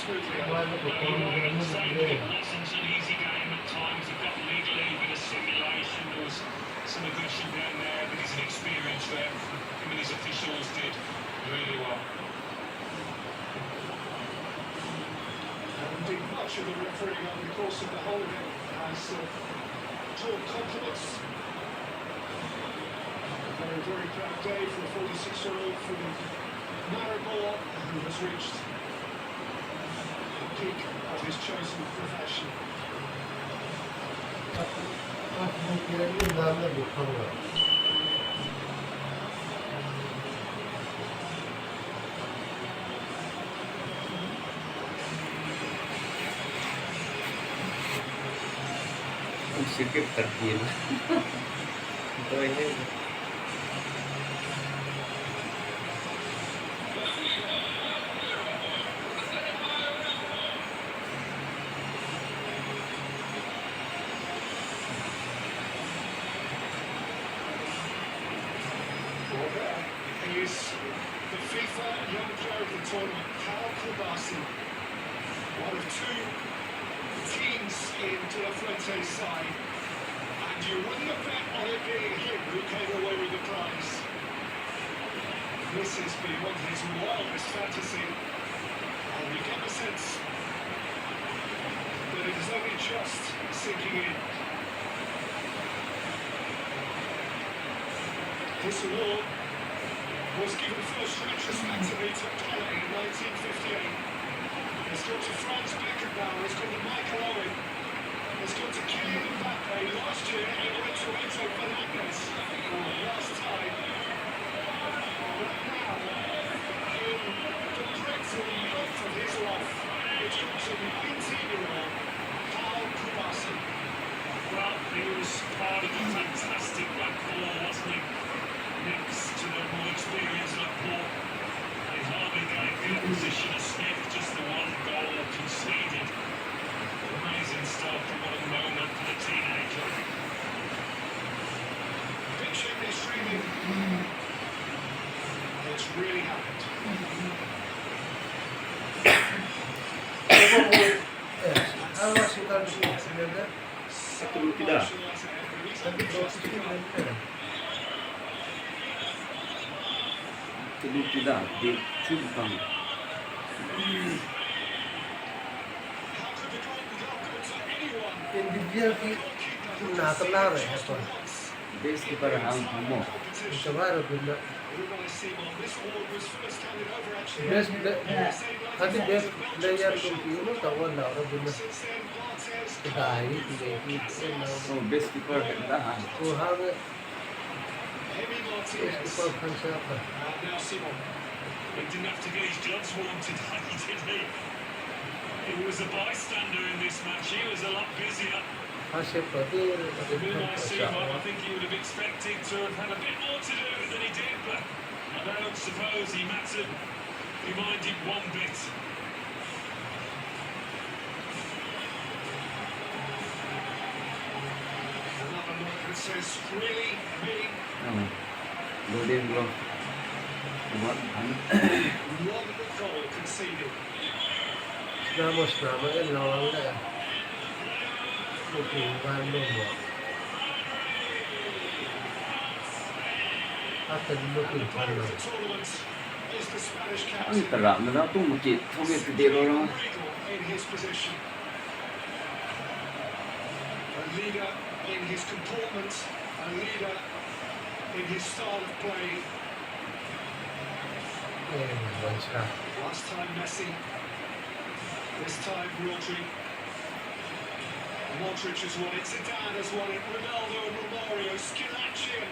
smoothly over. Well, look at Tom, Well, they're it moving certainly today. wasn't an easy game at times. It got legally a bit of simulation. There was some aggression down there, but he's an experienced ref. Him and his officials did really well. And indeed, much of the refereeing over the course of the whole event has drawn compliments. A very, very proud day for a 46-year-old from Maribor who has reached the peak of his chosen profession. Yung dami bukang nga. Ang sikip terkil. Ito ini. He is the FIFA Young Player of the Tournament, Paul Kubasi, one of two teams in De La Fuente's side, and you wouldn't have bet on it being him who came away with the prize. This is beyond his wildest fantasy, and you get the sense that it is only just sinking in. This award was given first retrospectively to Pele in 1958. It's gone to Franz Beckenbauer, it's gone to Michael Owen, it's gone to Kylian Mbappe. Last year it went to Enzo Fernandez for the last time. But now, in the breadth and length of his life, it's gone to 19-year-old Paul Kubasi. Well, he was part of a fantastic back four, wasn't he? Next to the more experienced Laporte, they hardly gave the opposition a sniff, just the one goal conceded. Amazing stuff, and what a moment for the teenager. Big Chimney streaming. It's really happened. Ano mas yung kalbi siya nila? So Tulog kita. emotional as ever, and he's Sabi only ko, just sige begun. nila. Tulog tidak. Di cumpang. How could the golden goal go to anyone? Hindi diyan nakalaro eh. Ito. Best para ang mo. Ito baro bila. Unai Simon, this award was first handed over actually. Best ati best player kung kino tawon na ora bila. Since then, Bartes, Dahil hindi ito na. So best keeper kita. So hanga Emi best Martinez, pa kansa pa. and now Simon. He didn't have to get his gloves warm today, did he? He was a bystander in this match. He was a lot busier. Kasi pa din Unai Simon, I think he would have expected to have had a bit more to do than he did, but I don't suppose he mattered. He minded one bit. Another look that says, really, me, Golden glove. What? one goal conceded. Namos nama kan lawan lah. Mungkin Bandung mo. Akan mungkin The player of Bandung. the tournament is the Spanish Ang captain. terang na na itong makit. Tawag pitero lang. Regal in his position. A leader in his comportment, a leader in his style of play. Bansa. Last time Messi, this time Rodri. Modric has won it, Zidane has won it, Ronaldo and Romario, Schillaci and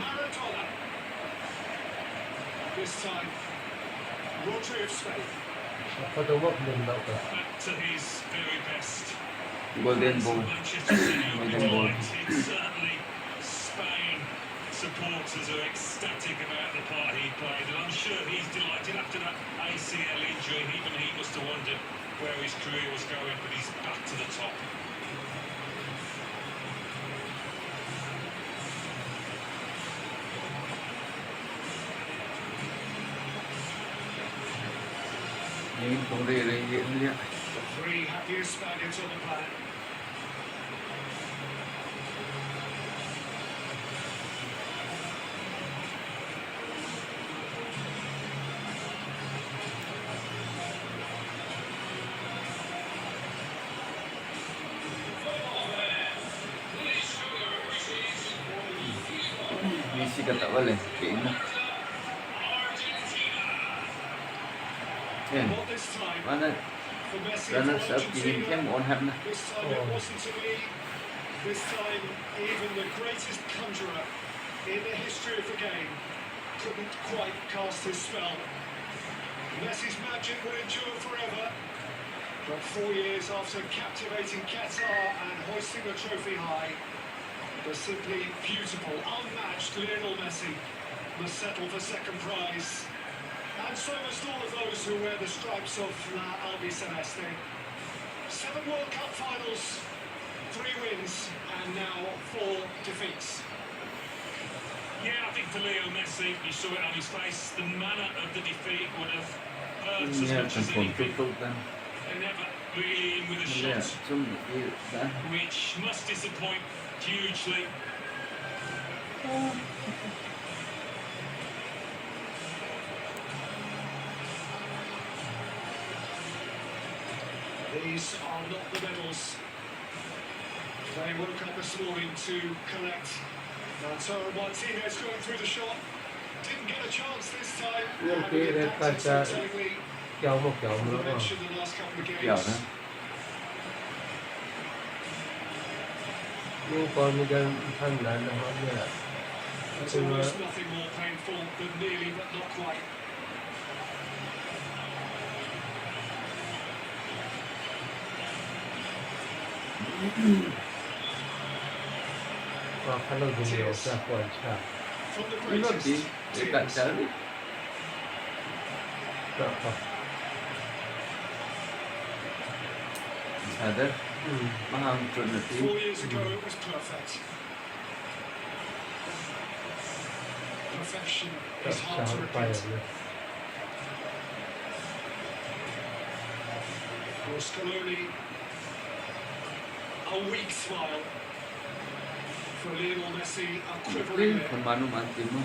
Maradona. This time, Rodri of Spain. Apa tumok din daw ka? Back to his very best. Golden Fans ball. of Manchester City will be Golden ball. delighted. Certainly, Spain supporters are ecstatic about the part he played, and I'm sure he's delighted after that ACL injury. Even he must have wondered where his career was going, but he's back to the top. Yung Không đi đây hiện đấy. The three happiest Spaniards on the planet. Messi kata balik. Kayaknya. Yan. Not this time. Mana For Messi runners for up giving Argentina. him on him na. This time it wasn't to be. This time, even the greatest conjurer in the history of the game couldn't quite cast his spell. Messi's magic will endure forever. But 4 years after captivating Qatar and hoisting the trophy high, the simply beautiful, unmatched Lionel Messi must settle for second prize. And so must all of those who wear the stripes of La Albiceleste. 7 World Cup finals, 3 wins, and now 4 defeats. Yeah, I think for Leo Messi, you saw it on his face. The manner of the defeat would have hurt as Niya much as kan anything. tutukan. They're never really in with a Niya shot, sum da. which must disappoint hugely. These are not the medals they woke up this morning to collect. Lautaro Martinez going through the shot. Didn't get a chance this time. Yeah, Having okay, red impacted card, so totally, kéo một as I nữa mà. mentioned the last couple of Kiểu games. đó. Nhưng còn một cái thằng là nó hóa ra. There's almost nothing more painful than nearly but not quite. Và khá là dùng nhiều ra quan trọng. From the Nó greatest chỉ để cạnh teams. trở đi. Đó, đó. Ada mahal chuẩn là 4 tí. years ago it was perfect. Perfection Rất is hard to chào bay repeat. rồi. For Scaloni, a weak smile. For Lionel Messi, a quivering Ini lip. kon manu mantim mo.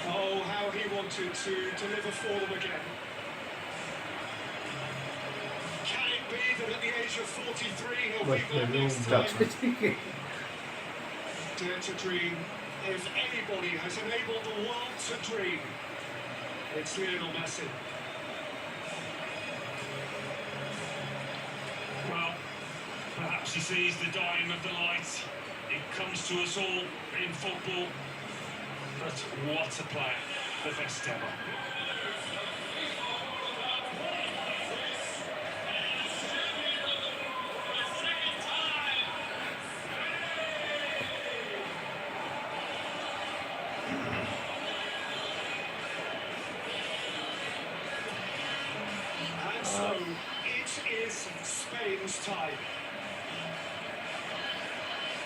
Oh, how he wanted to deliver for them again. Can it be that at the age of 43 he'll But be back the next room time? Dare to dream. If anybody has enabled the world to dream, it's Lionel Messi. Well, perhaps he sees the dying of the light. It comes to us all in football. But what a player, the best ever. And so, it is Spain's time.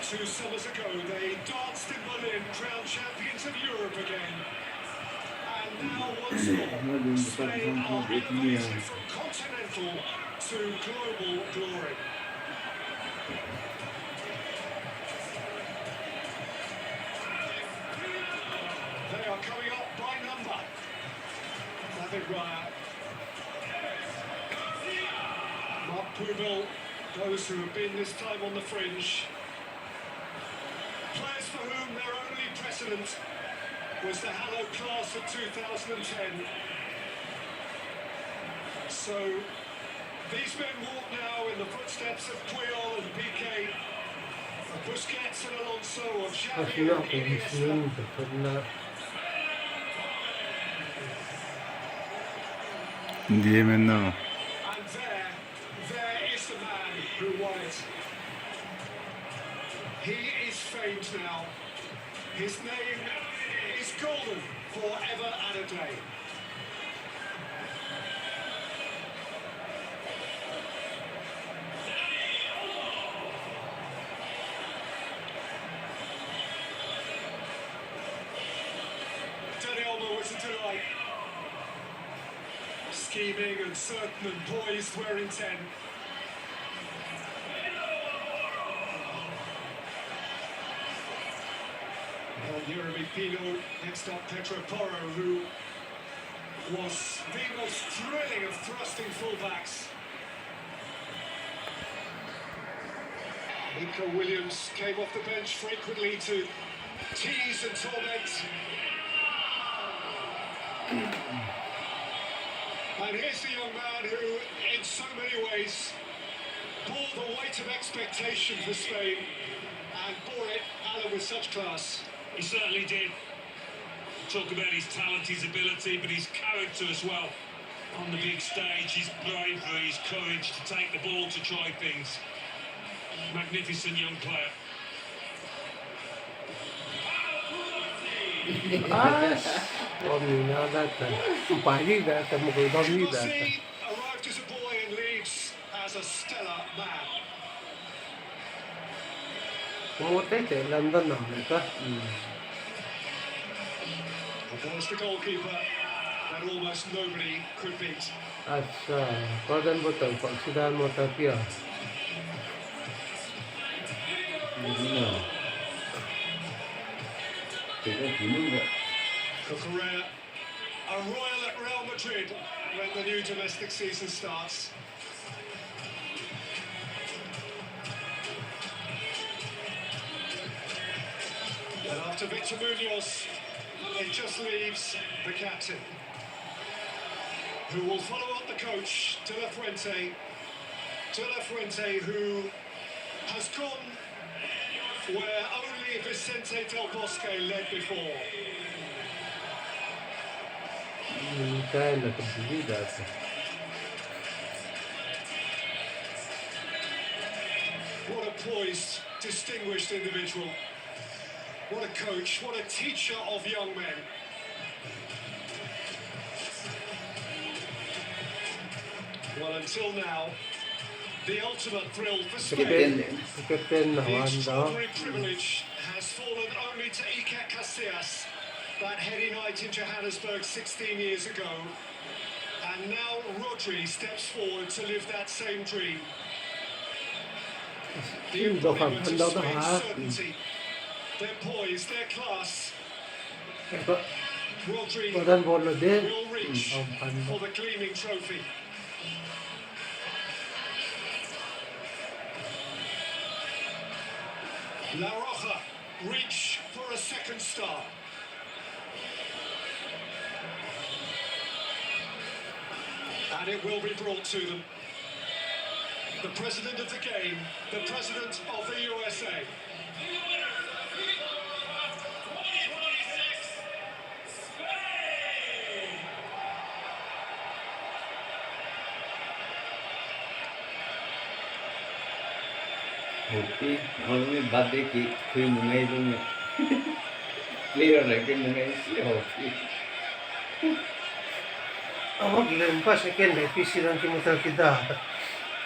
2 summers ago, they danced in Berlin, crowned champions of Europe again. And now, once more, Spain are elevated from continental to global glory. They are coming up by number. David Raya, Mark Pubel, those who have been this time on the fringe. Players for whom their only precedent was the hallowed class of 2010. So, these men walk now in the footsteps of Puyol and Piqué, of Busquets and Alonso, of Fast Xavi jag and kan Iniesta. se inte kunna. Diemeno. And there is the man who won it. He is famed now. His name is golden forever and a day. scheming and certain and poised where intent. And Jeremy Pino, next up Petro Porro, who was the most thrilling of thrusting fullbacks. Nico Williams came off the bench frequently to tease and torment. And here's the young man who, in so many ways, bore the weight of expectation for Spain and bore it, Alan, with such class. He certainly did. Talk about his talent, his ability, but his character as well. On the big stage, his bravery, his courage to take the ball, to try things. Magnificent young player. Domina data. Pagi data, mukha domina data. Debussy arrived as a boy and leaves as a stellar man. Pumunta ito, London na ka. Was the goalkeeper that almost nobody could beat. अच्छा, प्रधान बता, पक्षीदार मोटा किया. Correa, a royal at Real Madrid when the new domestic season starts. And after Victor Munoz, it just leaves the captain, who will follow up the coach, De La Fuente. De La Fuente, who has gone where only Vicente Del Bosque led before. Kaya na kabili data. What a poised, distinguished individual. What a coach, what a teacher of young men. Well, until now, the ultimate thrill for Spain. Captain The naman daw. extraordinary privilege has fallen only to Iker Casillas, that heady night in Johannesburg 16 years ago. And now Rodri steps forward to live that same dream. The embodiment of Spain's certainty, their poise, their class. Rodri Prodan bolo din. will reach for the gleaming trophy. La Roja reach for a second star. And it will be brought to them. The president of the game, the president of the USA. होती और मैं बात देखी कोई मंगाई तो मैं player रह के मंगाई इसलिए होती Awag lang pa second day PC lang kimutal kita.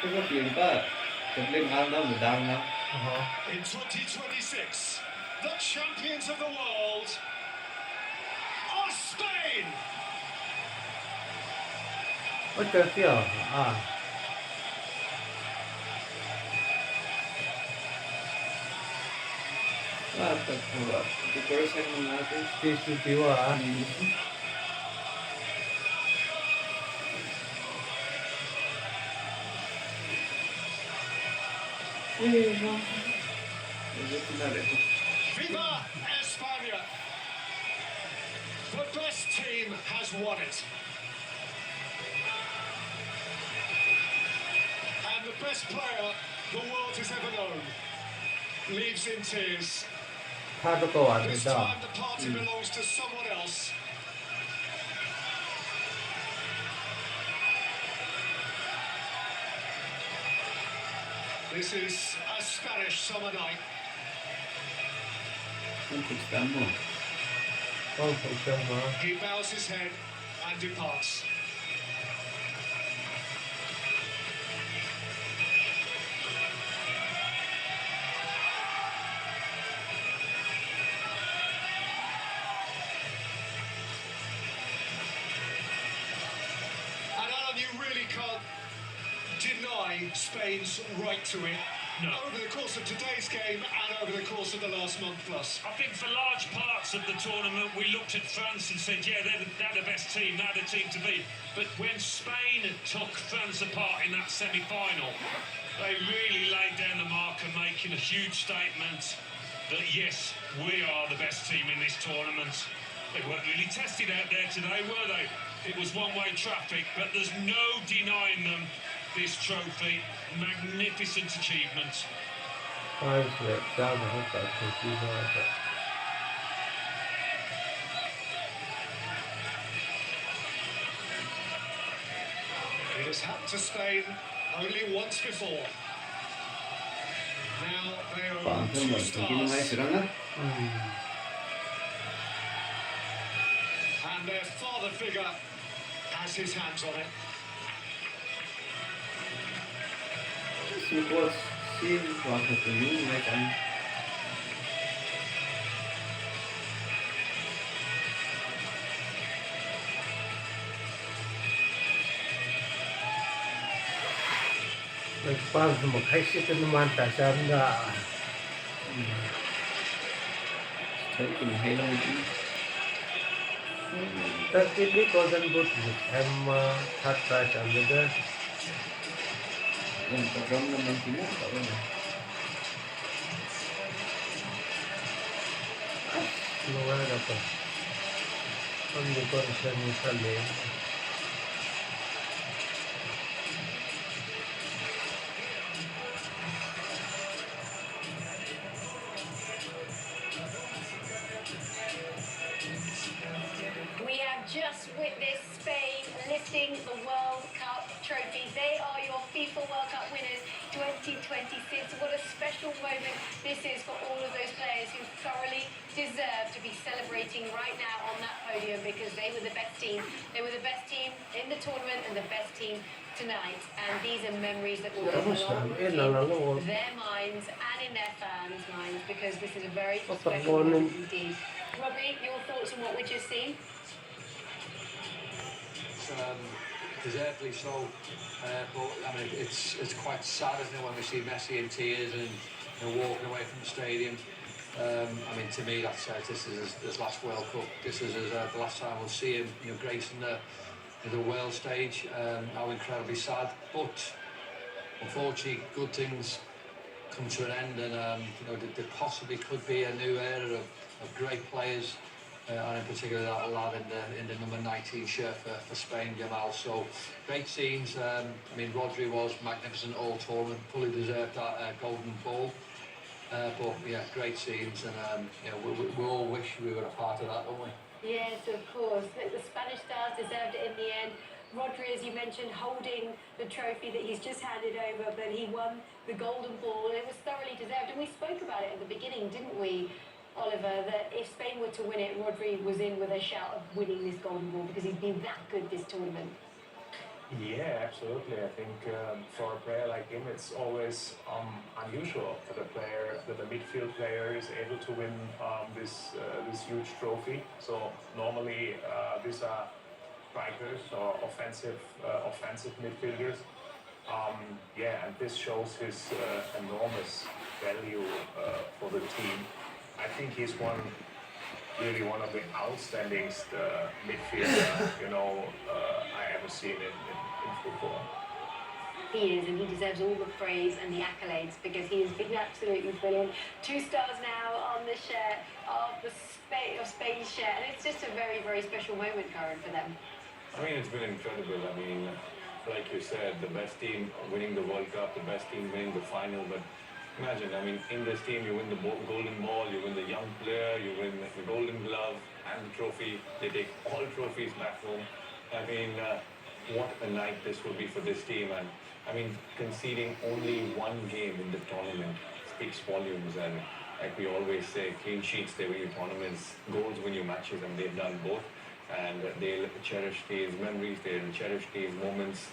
तो वो प्लेयर का तो प्लेयर मारना बुदांगा In 2026, the champions of the world are Spain. What the hell? बात तक हुआ डेकोरेशन मंगाते Stage to Tiwa. मुझे किनारे तो Viva España! The best team has won it. And the best player the world has ever known leaves in tears. Hado ko ano This daw. time the party belongs to someone else. This is a Spanish summer night. conquistamos Oh, problema. He bows his head and departs. And really can't deny Spain's right to it. No. Over the course of today's game and over the course of the last month plus. I think for large parts of the tournament, we looked at France and said, yeah, they're the best team, they're the team to beat. But when Spain took France apart in that semi-final, they really laid down the marker, making a huge statement that, yes, we are the best team in this tournament. They weren't really tested out there today, were they? It was one-way traffic, but there's no denying them this trophy. Magnificent achievement. France ve Zalma'nın karşılıklı vardı. It has happened to Spain only once before. Now they are on Phantom 2 var. Peki numarayı stars, sıranlar. and their father figure has his hands on it. Support si waktu mereka Bazı mı kaçtı mantasyonda tabii ki helal olsun. tertibli golden boot hem hatta sandı Yang program dengan timur tak mana. numara apa kami konsen misalnya We have just witnessed Spain lifting the World Cup trophy. They are your FIFA World Cup winners 2026. What a special moment this is for all of those players who thoroughly deserve to be celebrating right now on that podium because they were the best team. They were the best team in the tournament and the best team tonight. And these are memories that will live long in their minds and in their fans' minds because this is a very special moment indeed. Robbie, your thoughts on what we just seen? Deservedly so. But I mean, it's quite sad, isn't it, when we see Messi in tears and walking away from the stadium. I mean, to me, that says this is his last World Cup. This is the last time we'll see him, gracing the world stage. How incredibly sad, but unfortunately, good things come to an end, and there possibly could be a new era of great players. And in particular that lad in the number 19 shirt for Spain, Jamal. So great scenes. I mean, Rodri was magnificent all tournament, fully deserved that golden ball. But yeah, great scenes, and we all wish we were a part of that, don't we? Yes, of course. The Spanish stars deserved it in the end. Rodri, as you mentioned, holding the trophy that he's just handed over, but he won the golden ball. It was thoroughly deserved, and we spoke about it at the beginning, didn't we, Oliver, that if Spain were to win it, Rodri was in with a shout of winning this golden ball because he's been that good this tournament. Yeah, absolutely. I think for a player like him, it's always unusual that a midfield player is able to win this huge trophy. So normally these are strikers or offensive midfielders. Yeah, and this shows his enormous value for the team. I think he's really one of the outstandingest midfielder I ever seen in football. He is, and he deserves all the praise and the accolades because he has been absolutely brilliant. 2 stars now on the shirt of Spain's shirt, and it's just a very, very special moment, Karen, for them. I mean, it's been incredible. I mean, like you said, the best team winning the World Cup, the best team winning the final, but imagine, I mean, in this team, you win the golden ball, you win the young player, you win the golden glove and the trophy. They take all trophies back home. I mean, what a night this will be for this team. And I mean, conceding only one game in the tournament speaks volumes. And like we always say, clean sheets, they win your tournaments, goals win your matches, and they've done both. And they'll cherish these memories, they'll cherish these moments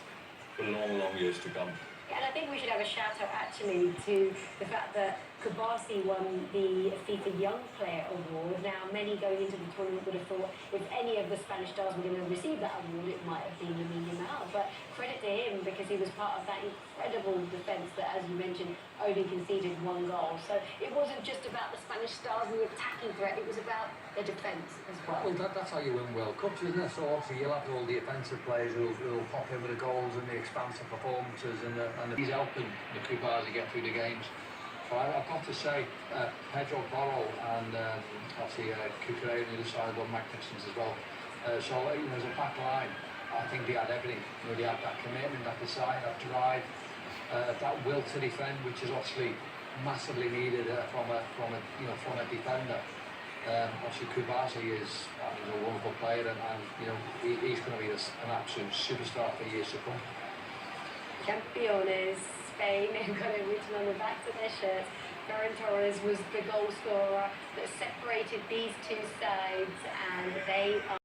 for long, long years to come. And I think we should have a shout out actually to the fact that Kubasi won the FIFA Young Player Award. Now, many going into the tournament would have thought if any of the Spanish stars were going to receive that award, it might have been Lamine Yamal. But credit to him because he was part of that incredible defence that, as you mentioned, only conceded 1 goal. So it wasn't just about the Spanish stars and the attacking threat, it was about the defence as well. Well, that's how you win World Cups, isn't it? So obviously you'll have all the offensive players who'll pop in with the goals and the expansive performances, and he's helping the Kubasi get through the games. So I've got to say, Pedro Porro and obviously Cucurella on the other side were magnificent as well. So as a back line, I think they had everything. They had that commitment, that desire, that drive, that will to defend, which is obviously massively needed from a defender. Obviously Kubasi is a wonderful player, and he's going to be an absolute superstar for years to come. Campeones, Spain, they've got it written on the back of their shirts. Ferran Torres was the goal scorer that separated these two sides, and they are